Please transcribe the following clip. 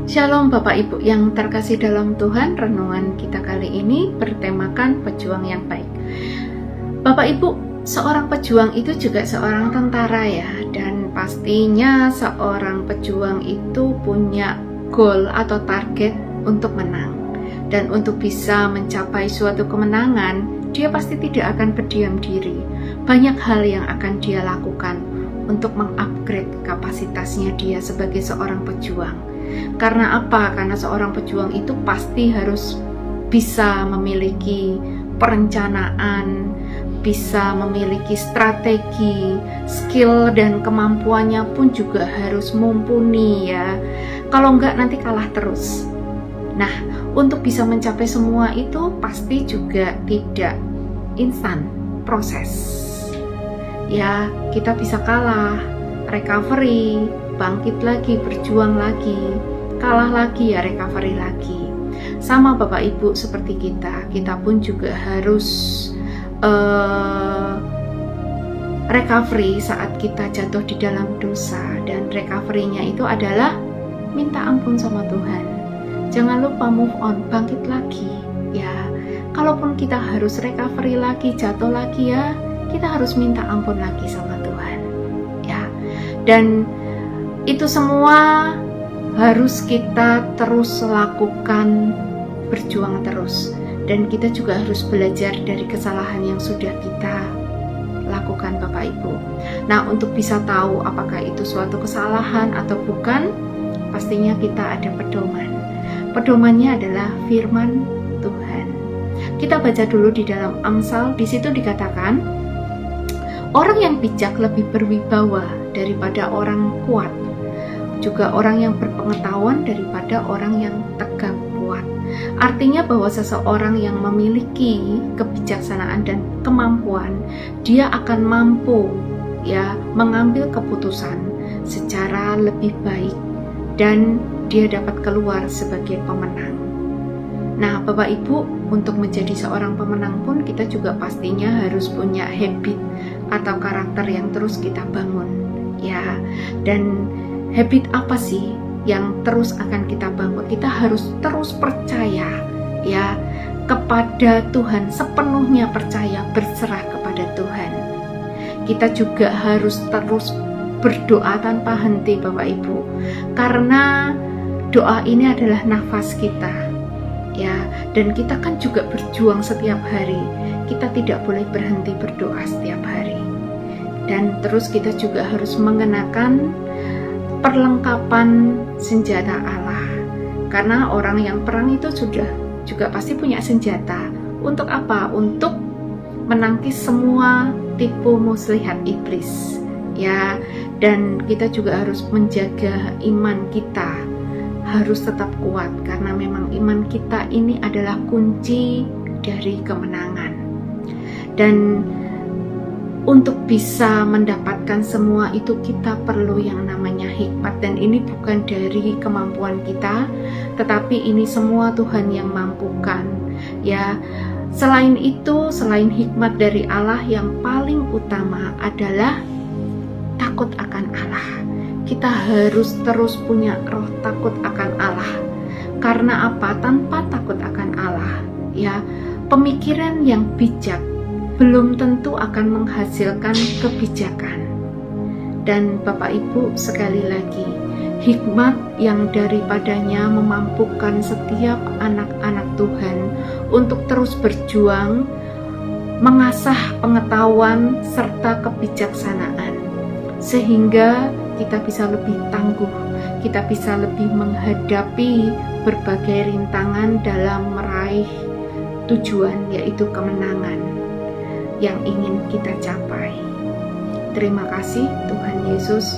Shalom Bapak Ibu yang terkasih dalam Tuhan, renungan kita kali ini bertemakan pejuang yang baik. Bapak Ibu, seorang pejuang itu juga seorang tentara ya, dan pastinya seorang pejuang itu punya goal atau target untuk menang. Dan untuk bisa mencapai suatu kemenangan, dia pasti tidak akan berdiam diri. Banyak hal yang akan dia lakukan untuk mengupgrade kapasitasnya dia sebagai seorang pejuang. Karena apa? Karena seorang pejuang itu pasti harus bisa memiliki perencanaan, bisa memiliki strategi, skill dan kemampuannya pun juga harus mumpuni ya. Kalau enggak nanti kalah terus. Nah, untuk bisa mencapai semua itu pasti juga tidak instan proses. Ya, kita bisa kalah, recovery, bangkit lagi, berjuang lagi, kalah lagi ya, recovery lagi. Sama Bapak Ibu seperti kita pun juga harus recovery saat kita jatuh di dalam dosa, dan recovery-nya itu adalah minta ampun sama Tuhan. Jangan lupa move on, bangkit lagi ya. Kalaupun kita harus recovery lagi, jatuh lagi ya, kita harus minta ampun lagi sama Tuhan ya. Dan itu semua harus kita terus lakukan, berjuang terus. Dan kita juga harus belajar dari kesalahan yang sudah kita lakukan Bapak Ibu. Nah, untuk bisa tahu apakah itu suatu kesalahan atau bukan, pastinya kita ada pedoman. Pedomannya adalah firman Tuhan. Kita baca dulu di dalam Amsal, di situ dikatakan, orang yang bijak lebih berwibawa daripada orang kuat, juga orang yang berpengetahuan daripada orang yang tegap kuat. Artinya bahwa seseorang yang memiliki kebijaksanaan dan kemampuan, dia akan mampu ya mengambil keputusan secara lebih baik dan dia dapat keluar sebagai pemenang. Nah, Bapak Ibu, untuk menjadi seorang pemenang pun kita juga pastinya harus punya habit atau karakter yang terus kita bangun ya. Dan habit apa sih yang terus akan kita bangun? Kita harus terus percaya ya kepada Tuhan, sepenuhnya percaya, berserah kepada Tuhan. Kita juga harus terus berdoa tanpa henti Bapak Ibu, karena doa ini adalah nafas kita ya. Dan kita kan juga berjuang setiap hari, kita tidak boleh berhenti berdoa setiap hari. Dan terus kita juga harus mengenakan perlengkapan senjata Allah, karena orang yang perang itu sudah juga pasti punya senjata. Untuk apa? Untuk menangkis semua tipu muslihat iblis ya. Dan kita juga harus menjaga iman kita, harus tetap kuat, karena memang iman kita ini adalah kunci dari kemenangan. Dan untuk bisa mendapatkan semua itu kita perlu yang namanya hikmat, dan ini bukan dari kemampuan kita, tetapi ini semua Tuhan yang mampukan ya. Selain itu, selain hikmat dari Allah, yang paling utama adalah takut akan Allah. Kita harus terus punya roh takut akan Allah. Karena apa? Tanpa takut akan Allah ya, pemikiran yang bijak belum tentu akan menghasilkan kebijakan. Dan Bapak Ibu, sekali lagi, hikmat yang daripadanya memampukan setiap anak-anak Tuhan untuk terus berjuang, mengasah pengetahuan serta kebijaksanaan, sehingga kita bisa lebih tangguh, kita bisa lebih menghadapi berbagai rintangan dalam meraih tujuan, yaitu kemenangan yang ingin kita capai. Terima kasih, Tuhan Yesus